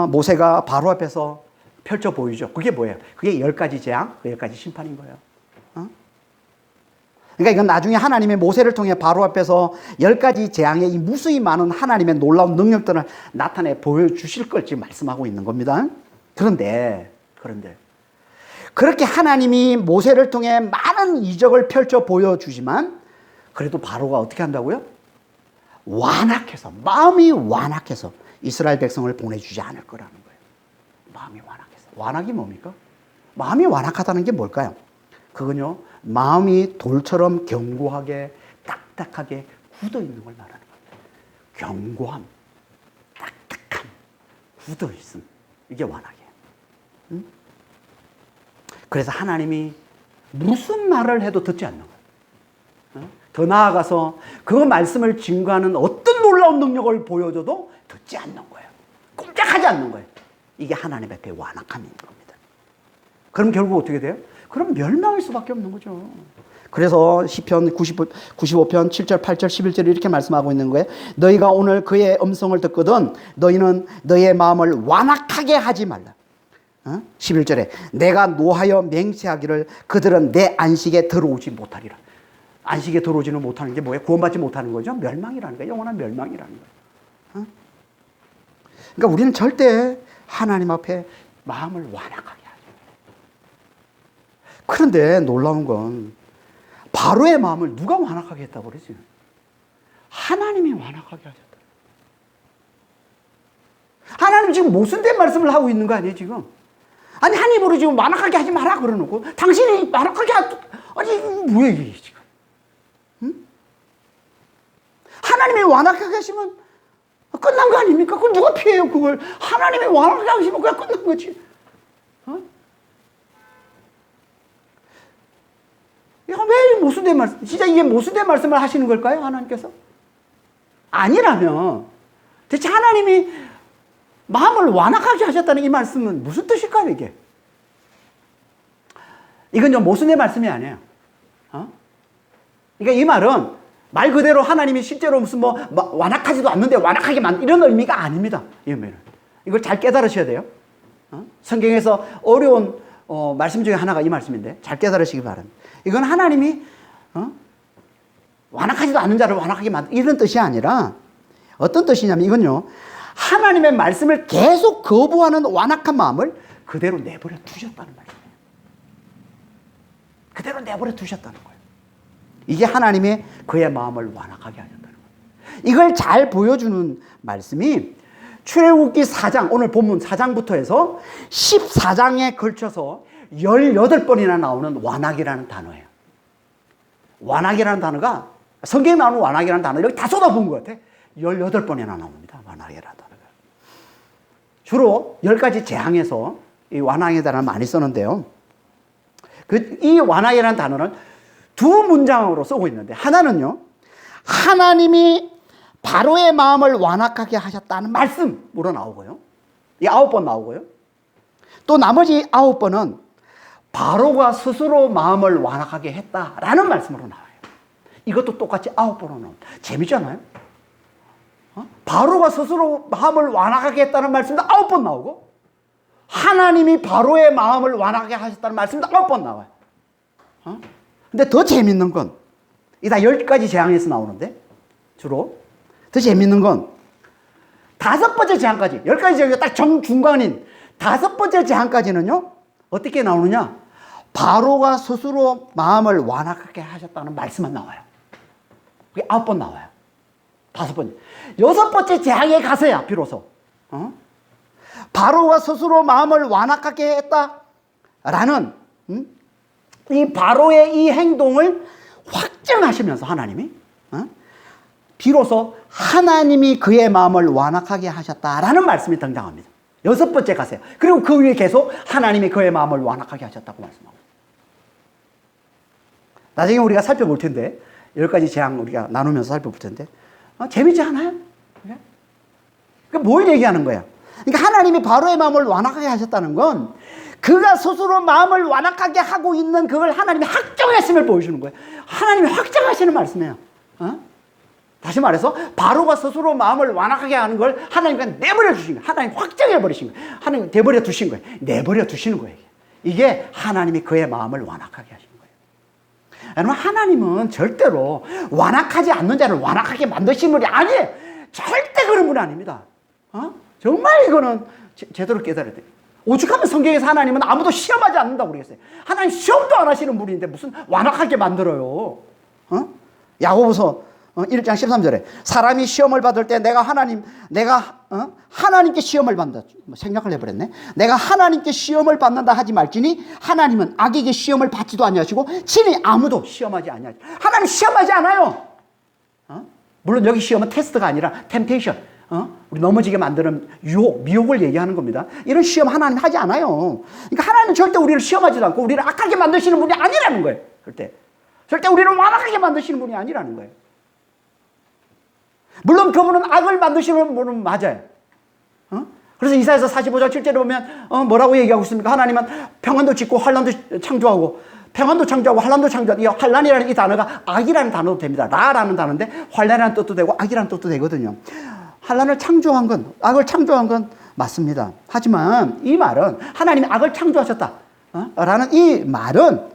모세가 바로 앞에서 펼쳐 보이죠. 그게 뭐예요? 그게 10가지 재앙, 그 10가지 심판인 거예요. 그러니까 이건 나중에 하나님의 모세를 통해 바로 앞에서 10가지 재앙의 이 무수히 많은 하나님의 놀라운 능력들을 나타내 보여주실 걸 지금 말씀하고 있는 겁니다. 그런데 그렇게 하나님이 모세를 통해 많은 이적을 펼쳐 보여주지만 그래도 바로가 어떻게 한다고요? 완악해서, 마음이 완악해서 이스라엘 백성을 보내주지 않을 거라는 거예요. 마음이 완악해서. 완악이 뭡니까? 마음이 완악하다는 게 뭘까요? 그건요, 마음이 돌처럼 견고하게 딱딱하게 굳어 있는 걸 말하는 겁니다. 견고함, 딱딱함, 굳어 있음. 이게 완악이에요. 그래서 하나님이 무슨 말을 해도 듣지 않는 거예요. 더 나아가서 그 말씀을 증거하는 어떤 놀라운 능력을 보여줘도 듣지 않는 거예요. 꼼짝하지 않는 거예요. 이게 하나님 앞에 완악함인 겁니다. 그럼 결국 어떻게 돼요? 그럼 멸망할 수밖에 없는 거죠. 그래서 시편 95편 7절 8절 11절에 이렇게 말씀하고 있는 거예요. 너희가 오늘 그의 음성을 듣거든 너희는 너희의 마음을 완악하게 하지 말라. 11절에 내가 노하여 맹세하기를 그들은 내 안식에 들어오지 못하리라. 안식에 들어오지는 못하는 게 뭐예요? 구원받지 못하는 거죠. 멸망이라는 거예요. 영원한 멸망이라는 거예요. 그러니까 우리는 절대 하나님 앞에 마음을 완악하게 하죠. 그런데 놀라운 건 바로의 마음을 누가 완악하게 했다고 그러지? 하나님이 완악하게 하셨다. 하나님 지금 모순된 말씀을 하고 있는 거 아니에요 지금? 아니 한 입으로 지금 완악하게 하지 마라 그러놓고 당신이 완악하게 아니 뭐야 이게 지금? 하나님이 완악하게 하시면 끝난 거 아닙니까? 그걸 누가 피해요 그걸? 하나님이 완악하게 하시면 그냥 끝난 거지. 왜 모순된 말씀? 진짜 이게 모순된 말씀을 하시는 걸까요? 하나님께서? 아니라면 대체 하나님이 마음을 완악하게 하셨다는 이 말씀은 무슨 뜻일까요 이게? 이건 좀 모순의 말씀이 아니에요. 그러니까 이 말은 말 그대로 하나님이 실제로 무슨 뭐 완악하지도 않는데 완악하게 이런 의미가 아닙니다. 이 의미는. 이걸 잘 깨달으셔야 돼요. 성경에서 어려운 말씀 중에 하나가 이 말씀인데 잘 깨달으시기 바랍니다. 이건 하나님이 완악하지도 않는 자를 완악하게 이런 뜻이 아니라 어떤 뜻이냐면 이건요. 하나님의 말씀을 계속 거부하는 완악한 마음을 그대로 내버려 두셨다는 말이에요. 그대로 내버려 두셨다는 거예요. 이게 하나님의 그의 마음을 완악하게 하셨다는 거예요. 이걸 잘 보여주는 말씀이 출애굽기 4장, 오늘 본문 4장부터 해서 14장에 걸쳐서 18번이나 나오는 완악이라는 단어예요. 완악이라는 단어가 성경에 나오는 완악이라는 단어 여기 다 쏟아부은 것 같아. 18번이나 나옵니다. 완악이라는 단어가. 주로 10가지 재앙에서 이 완악의 단어를 많이 쓰는데요. 이 완악이라는 단어는 두 문장으로 쓰고 있는데 하나는요. 하나님이 바로의 마음을 완악하게 하셨다는 말씀으로 나오고요. 이 9번 나오고요. 또 나머지 9번은 바로가 스스로 마음을 완악하게 했다라는 말씀으로 나와요. 이것도 똑같이 9번으로 나옵니다. 재밌잖아요. 바로가 스스로 마음을 완악하게 했다는 말씀도 9번 나오고 하나님이 바로의 마음을 완악하게 하셨다는 말씀도 9번 나와요. 근데 더 재밌는 건 이 다 10가지 재앙에서 나오는데 주로 더 재밌는 건 5번째 재앙까지 10가지 재앙이 딱 정중간인 5번째 재앙까지는요 어떻게 나오느냐 바로가 스스로 마음을 완악하게 하셨다는 말씀만 나와요. 그게 9번 나와요. 5번 6번째 재앙에 가서야 비로소 바로가 스스로 마음을 완악하게 했다라는 이 바로의 이 행동을 확증하시면서 하나님이 비로소 하나님이 그의 마음을 완악하게 하셨다라는 말씀이 등장합니다. 6번째 가세요. 그리고 그 위에 계속 하나님이 그의 마음을 완악하게 하셨다고 말씀하고 나중에 우리가 살펴볼 텐데 10가지 재앙 우리가 나누면서 살펴볼 텐데 재밌지 않아요? 그러니까 뭘 얘기하는 거야? 그러니까 하나님이 바로의 마음을 완악하게 하셨다는 건 그가 스스로 마음을 완악하게 하고 있는 그걸 하나님이 확정했음을 보여주는 거예요. 하나님이 확정하시는 말씀이에요. 다시 말해서 바로가 스스로 마음을 완악하게 하는 걸 하나님이 내버려 주신 거예요. 하나님 확정해 버리신 거예요. 하나님 내버려 두신 거예요. 내버려 두시는 거예요. 이게 하나님이 그의 마음을 완악하게 하신 거예요. 여러분 하나님은 절대로 완악하지 않는 자를 완악하게 만드신 분이 아니에요. 절대 그런 분 아닙니다. 정말 이거는 제대로 깨달아야 돼요. 오죽하면 성경에서 하나님은 아무도 시험하지 않는다고 그러겠어요. 하나님 시험도 안 하시는 분인데 무슨 완악하게 만들어요. 야고보서 1장 13절에 사람이 시험을 받을 때 내가 하나님께 시험을 받는다. 생략을 해버렸네. 내가 하나님께 시험을 받는다 하지 말지니 하나님은 악에게 시험을 받지도 아니하시고 친히 아무도 시험하지 아니하시고 하나님 시험하지 않아요. 물론 여기 시험은 테스트가 아니라 템테이션. 우리 넘어지게 만드는 유혹, 미혹을 얘기하는 겁니다. 이런 시험 하나님 하지 않아요. 그러니까 하나님은 절대 우리를 시험하지도 않고 우리를 악하게 만드시는 분이 아니라는 거예요. 절대 우리를 완악하게 만드시는 분이 아니라는 거예요. 물론 그분은 악을 만드시는 분은 맞아요. 그래서 이사야서 45장 7절에 보면 뭐라고 얘기하고 있습니까? 하나님은 평안도 짓고 환란도 창조하고 평안도 창조하고 환란도 창조하고 이 환란이라는 이 단어가 악이라는 단어도 됩니다. 라라는 단어인데 환란이라는 뜻도 되고 악이라는 뜻도 되거든요. 환란을 창조한 건 악을 창조한 건 맞습니다. 하지만 이 말은 하나님이 악을 창조하셨다 라는 이 말은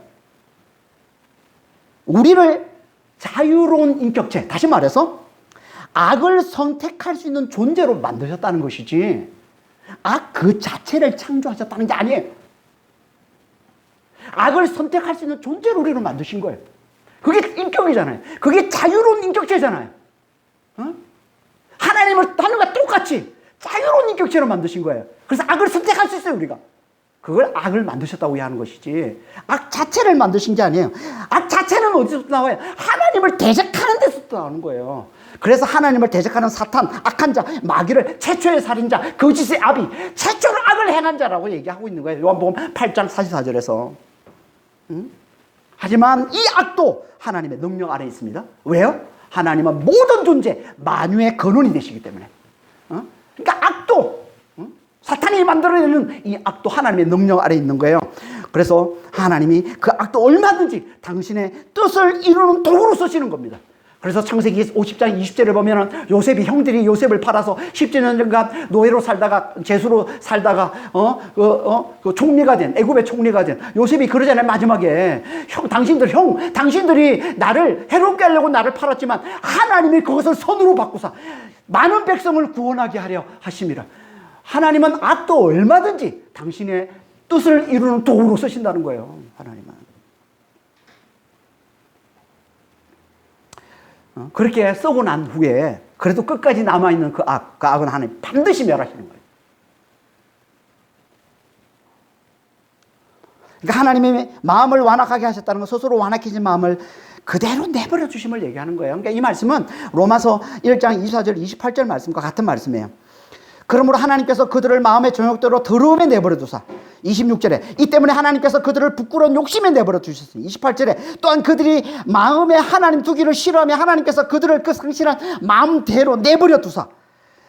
우리를 자유로운 인격체 다시 말해서 악을 선택할 수 있는 존재로 만드셨다는 것이지 악 그 자체를 창조하셨다는 게 아니에요. 악을 선택할 수 있는 존재로 우리를 만드신 거예요. 그게 인격이잖아요. 그게 자유로운 인격체잖아요. 하나님을 하늘과 똑같이 자유로운 인격체로 만드신 거예요. 그래서 악을 선택할 수 있어요, 우리가. 그걸 악을 만드셨다고 하는 것이지 악 자체를 만드신 게 아니에요. 악 자체는 어디서 나와요? 하나님을 대적하는 데서 나오는 거예요. 그래서 하나님을 대적하는 사탄, 악한 자, 마귀를 최초의 살인자, 거짓의 아비, 최초로 악을 행한 자라고 얘기하고 있는 거예요. 요한복음 8장 44절에서. 하지만 이 악도 하나님의 능력 아래에 있습니다. 왜요? 하나님은 모든 존재, 만유의 근원이 되시기 때문에. 그러니까 악도, 사탄이 만들어내는 이 악도 하나님의 능력 아래에 있는 거예요. 그래서 하나님이 그 악도 얼마든지 당신의 뜻을 이루는 도구로 쓰시는 겁니다. 그래서 창세기 50장 20절을 보면은 요셉이 형들이 요셉을 팔아서 17년간 노예로 살다가 제수로 살다가 그 총리가 된 애굽의 총리가 된 요셉이 그러잖아요. 마지막에 당신들이 나를 해롭게 하려고 나를 팔았지만 하나님이 그것을 선으로 바꾸사 많은 백성을 구원하게 하려 하심이라. 하나님은 악도 얼마든지 당신의 뜻을 이루는 도구로 쓰신다는 거예요. 하나님은. 그렇게 쓰고 난 후에 그래도 끝까지 남아있는 그 악은 하나님 반드시 멸하시는 거예요. 그러니까 하나님의 마음을 완악하게 하셨다는 건 스스로 완악해진 마음을 그대로 내버려 주심을 얘기하는 거예요. 그러니까 이 말씀은 로마서 1장 24절 28절 말씀과 같은 말씀이에요. 그러므로 하나님께서 그들을 마음의 정욕대로 더러움에 내버려 두사 26절에 이 때문에 하나님께서 그들을 부끄러운 욕심에 내버려 두셨으니 28절에 또한 그들이 마음에 하나님 두기를 싫어하며 하나님께서 그들을 그 상실한 마음대로 내버려 두사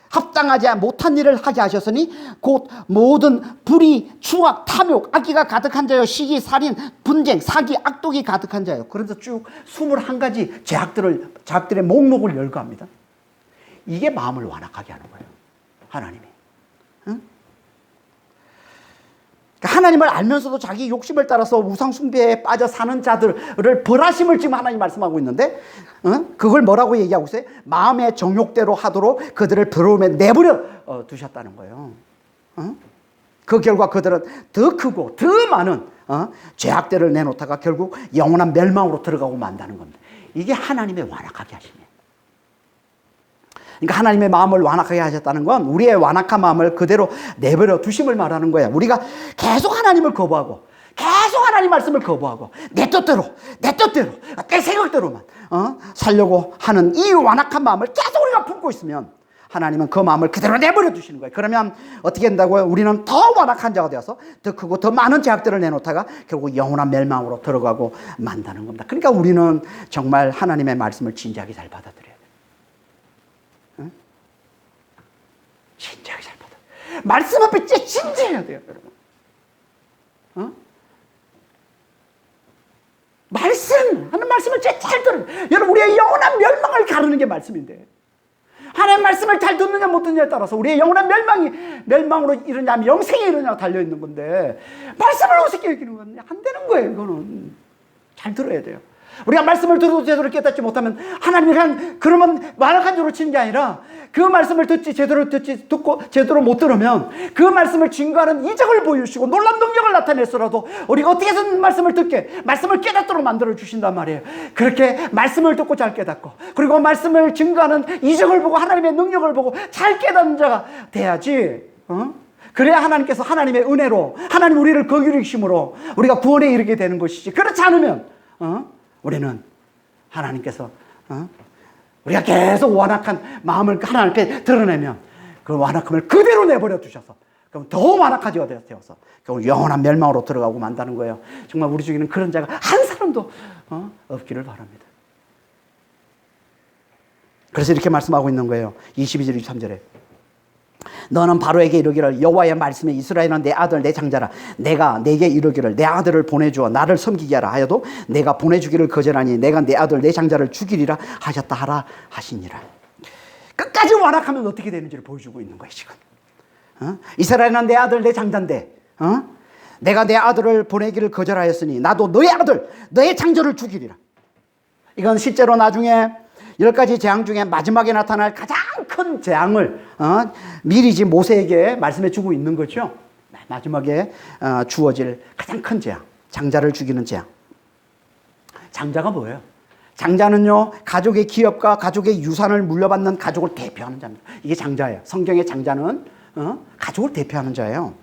합당하지 못한 일을 하게 하셨으니 곧 모든 불의, 추악, 탐욕, 악기가 가득한 자요 시기, 살인, 분쟁, 사기, 악독이 가득한 자요. 그래서 쭉 21가지 죄악들의 목록을 열거합니다. 이게 마음을 완악하게 하는 거예요. 하나님이. 응? 그러니까 하나님을 알면서도 자기 욕심을 따라서 우상 숭배에 빠져 사는 자들을 벌하심을 지금 하나님 말씀하고 있는데 그걸 뭐라고 얘기하고 있어요? 마음의 정욕대로 하도록 그들을 더러움에 내버려 두셨다는 거예요. 그 결과 그들은 더 크고 더 많은 죄악들을 내놓다가 결국 영원한 멸망으로 들어가고 만다는 겁니다. 이게 하나님의 완악하게 하심이에요. 그러니까 하나님의 마음을 완악하게 하셨다는 건 우리의 완악한 마음을 그대로 내버려 두심을 말하는 거야. 우리가 계속 하나님을 거부하고 계속 하나님 말씀을 거부하고 내 뜻대로 내 생각대로만 살려고 하는 이 완악한 마음을 계속 우리가 품고 있으면 하나님은 그 마음을 그대로 내버려 두시는 거예요. 그러면 어떻게 된다고요? 우리는 더 완악한 자가 되어서 더 크고 더 많은 죄악들을 내놓다가 결국 영원한 멸망으로 들어가고 만다는 겁니다. 그러니까 우리는 정말 하나님의 말씀을 진지하게 잘 받아들여야 돼요. 진지하게 잘 받아. 말씀 앞에 진지해야 돼요, 여러분. 하는 말씀을 잘 들어요. 여러분, 우리의 영원한 멸망을 가르는 게 말씀인데. 하나님의 말씀을 잘 듣느냐 못 듣느냐에 따라서 우리의 영원한 멸망으로 이르냐면 영생에 이르냐 달려있는 건데, 말씀을 어떻게 여기는 건 안 되는 거예요, 이거는. 잘 들어야 돼요. 우리가 말씀을 들어도 제대로 깨닫지 못하면 하나님이 그러면 완악한 줄로 치는 게 아니라 그 말씀을 듣고 제대로 못 들으면 그 말씀을 증거하는 이적을 보여주시고 놀라운 능력을 나타내서라도 우리가 어떻게 해서 말씀을 깨닫도록 만들어 주신단 말이에요. 그렇게 말씀을 듣고 잘 깨닫고 그리고 말씀을 증거하는 이적을 보고 하나님의 능력을 보고 잘 깨닫는 자가 돼야지. 그래야 하나님께서 하나님의 은혜로 하나님 우리를 거기로 이심으로 우리가 구원에 이르게 되는 것이지. 그렇지 않으면 우리는 하나님께서 우리가 계속 완악한 마음을 하나님 앞에 드러내면 그 완악함을 그대로 내버려 두셔서 그럼 더 완악하지가 되어서 결국 영원한 멸망으로 들어가고 만다는 거예요. 정말 우리 중에는 그런 자가 한 사람도 없기를 바랍니다. 그래서 이렇게 말씀하고 있는 거예요. 22절 23절에 너는 바로에게 이르기를 여호와의 말씀에 이스라엘은 내 아들 내 장자라 내가 내게 이르기를 내 아들을 보내주어 나를 섬기게 하라 하여도 내가 보내주기를 거절하니 내가 내 아들 내 장자를 죽이리라 하셨다 하라 하시니라. 끝까지 완악하면 어떻게 되는지를 보여주고 있는 거예요 지금. 이스라엘은 내 아들 내 장자인데 내가 내 아들을 보내기를 거절하였으니 나도 너의 아들 너의 장자를 죽이리라. 이건 실제로 나중에 10가지 재앙 중에 마지막에 나타날 가장 큰 재앙을 미리 지금 모세에게 말씀해 주고 있는 거죠. 마지막에 주어질 가장 큰 재앙, 장자를 죽이는 재앙. 장자가 뭐예요? 장자는요, 가족의 기업과 가족의 유산을 물려받는 가족을 대표하는 자입니다. 이게 장자예요. 성경의 장자는 가족을 대표하는 자예요.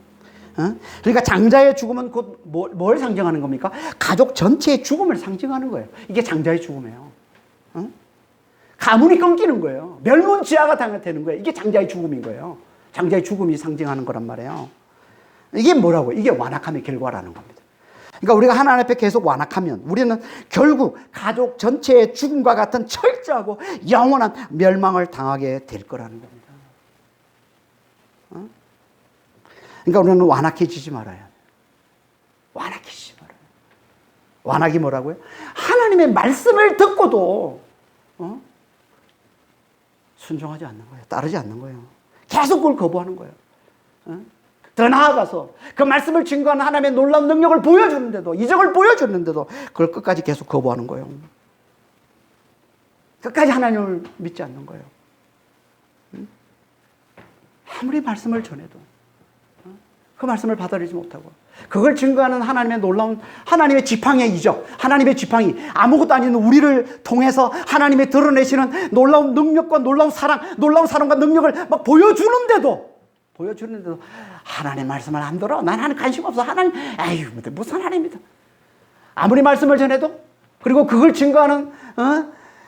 그러니까 장자의 죽음은 곧 뭘 상징하는 겁니까? 가족 전체의 죽음을 상징하는 거예요. 이게 장자의 죽음이에요. 가문이 끊기는 거예요. 멸문지하가 되는 거예요. 이게 장자의 죽음인 거예요. 장자의 죽음이 상징하는 거란 말이에요. 이게 뭐라고? 이게 완악함의 결과라는 겁니다. 그러니까 우리가 하나님 앞에 계속 완악하면 우리는 결국 가족 전체의 죽음과 같은 철저하고 영원한 멸망을 당하게 될 거라는 겁니다. 그러니까 우리는 완악해지지 말아야 돼요. 완악해지지 말아요. 완악이 뭐라고요? 하나님의 말씀을 듣고도 순종하지 않는 거예요. 따르지 않는 거예요. 계속 그걸 거부하는 거예요. 더 나아가서 그 말씀을 증거하는 하나님의 놀라운 능력을 보여주는데도, 이적을 보여주는데도 그걸 끝까지 계속 거부하는 거예요. 끝까지 하나님을 믿지 않는 거예요. 아무리 말씀을 전해도 그 말씀을 받아들이지 못하고, 그걸 증거하는 하나님의 놀라운, 하나님의 지팡이의 이적, 하나님의 지팡이, 아무것도 아닌 우리를 통해서 하나님의 드러내시는 놀라운 능력과 놀라운 사랑과 능력을 막 보여주는데도 하나님 말씀을 안 들어. 난 하나님 관심 없어. 하나님, 에휴, 무슨 하나님이다. 아무리 말씀을 전해도, 그리고 그걸 증거하는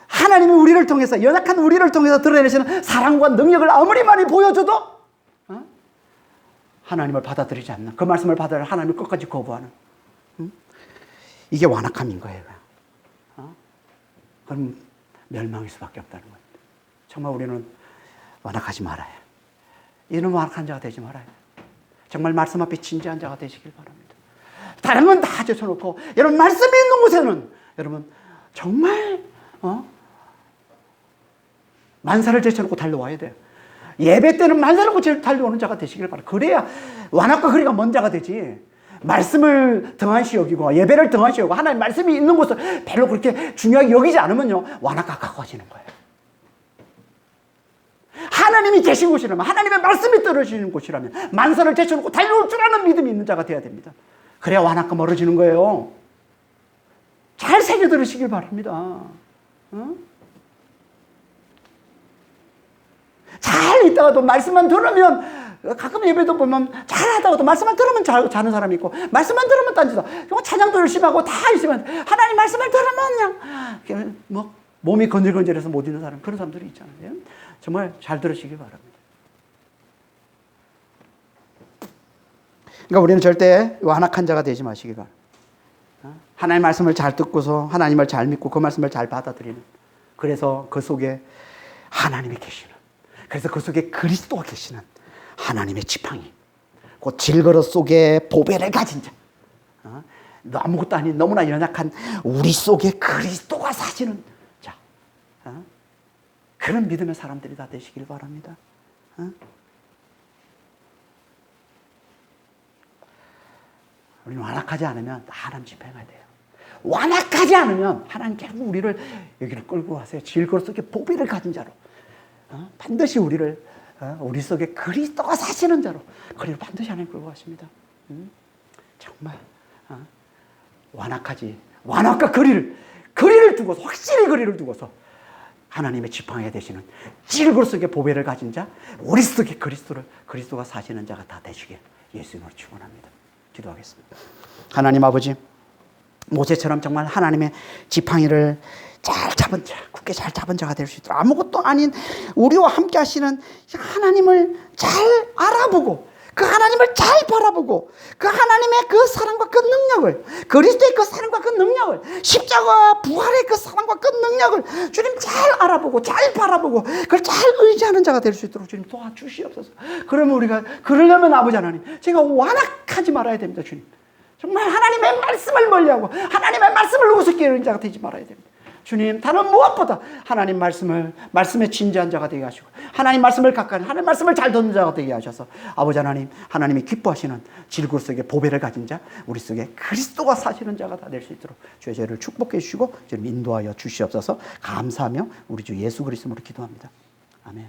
하나님이 우리를 통해서, 연약한 우리를 통해서 드러내시는 사랑과 능력을 아무리 많이 보여줘도 하나님을 받아들이지 않는, 그 말씀을 받아들여 하나님을 끝까지 거부하는, 이게 완악함인 거예요. 그럼 멸망일 수밖에 없다는 거예요. 정말 우리는 완악하지 말아요. 이런 완악한 자가 되지 말아요. 정말 말씀 앞에 진지한 자가 되시길 바랍니다. 다른 건 다 제쳐놓고, 여러분 말씀이 있는 곳에는 여러분 정말 만사를 제쳐놓고 달려와야 돼요. 예배 때는 만사를 놓고 달려오는 자가 되시길 바랍니다. 그래야 완악과 거리가 먼 자가 되지. 말씀을 등한시 여기고 예배를 등한시 여기고 하나님 말씀이 있는 곳을 별로 그렇게 중요하게 여기지 않으면요, 완악과 가까워지는 거예요. 하나님이 계신 곳이라면, 하나님의 말씀이 떨어지는 곳이라면 만사를 제쳐놓고 달려올 줄 아는 믿음이 있는 자가 되어야 됩니다. 그래야 완악과 멀어지는 거예요. 잘 새겨 들으시길 바랍니다. 잘 있다가도 말씀만 들으면, 가끔 예배도 보면 잘하다가도 말씀만 들으면 자는 사람이 있고, 말씀만 들으면 딴짓다. 찬양도 열심히 하고 다 열심히 하는데 하나님 말씀을 들으면 그냥 뭐 몸이 건질건질해서 못 있는 사람, 그런 사람들이 있잖아요. 정말 잘 들으시기 바랍니다. 그러니까 우리는 절대 완악한 자가 되지 마시기 바랍니다. 하나님 말씀을 잘 듣고서 하나님을 잘 믿고 그 말씀을 잘 받아들이는, 그래서 그 속에 하나님이 계시는, 그래서 그 속에 그리스도가 계시는 하나님의 지팡이, 그 질그릇 속에 보배를 가진 자, 아무것도 아닌 너무나 연약한 우리 속에 그리스도가 사시는 자, 그런 믿음의 사람들이 다 되시길 바랍니다. 우리는 완악하지 않으면 하나님 집행해야 돼요. 완악하지 않으면 하나님 계속 우리를 여기를 끌고 가세요. 질그릇 속에 보배를 가진 자로, 반드시 우리를 우리 속에 그리스도가 사시는 자로, 그리고 반드시 하나님 끌고 가십니다. 정말 완악과 거리를 두고서, 확실히 거리를 두고서 하나님의 지팡이 되시는 질그릇 속에 보배를 가진 자, 우리 속에 그리스도가 사시는 자가 다 되시길 예수님으로 축원합니다. 기도하겠습니다. 하나님 아버지, 모세처럼 정말 하나님의 지팡이를 잘 잡은 자, 굳게 잘 잡은 자가 될 수 있도록, 아무것도 아닌 우리와 함께 하시는 하나님을 잘 알아보고, 그 하나님을 잘 바라보고, 그 하나님의 그 사랑과 그 능력을, 그리스도의 그 사랑과 그 능력을, 십자가 부활의 그 사랑과 그 능력을 주님 잘 알아보고 잘 바라보고 그걸 잘 의지하는 자가 될 수 있도록 주님 도와주시옵소서. 그러면 우리가, 그러려면 아버지 하나님, 제가 완악하지 말아야 됩니다. 주님, 정말 하나님의 말씀을 멀리하고 하나님의 말씀을 우습게 여기는 자가 되지 말아야 됩니다. 주님, 다른 무엇보다 하나님 말씀에 진지한 자가 되게 하시고, 하나님 말씀을 가까이, 하나님 말씀을 잘 듣는 자가 되게 하셔서 아버지 하나님, 하나님이 기뻐하시는 질그릇 속에 보배를 가진 자, 우리 속에 그리스도가 사시는 자가 다 될 수 있도록 주의 죄를 축복해 주시고 주님 인도하여 주시옵소서. 감사하며 우리 주 예수 그리스도로 기도합니다. 아멘.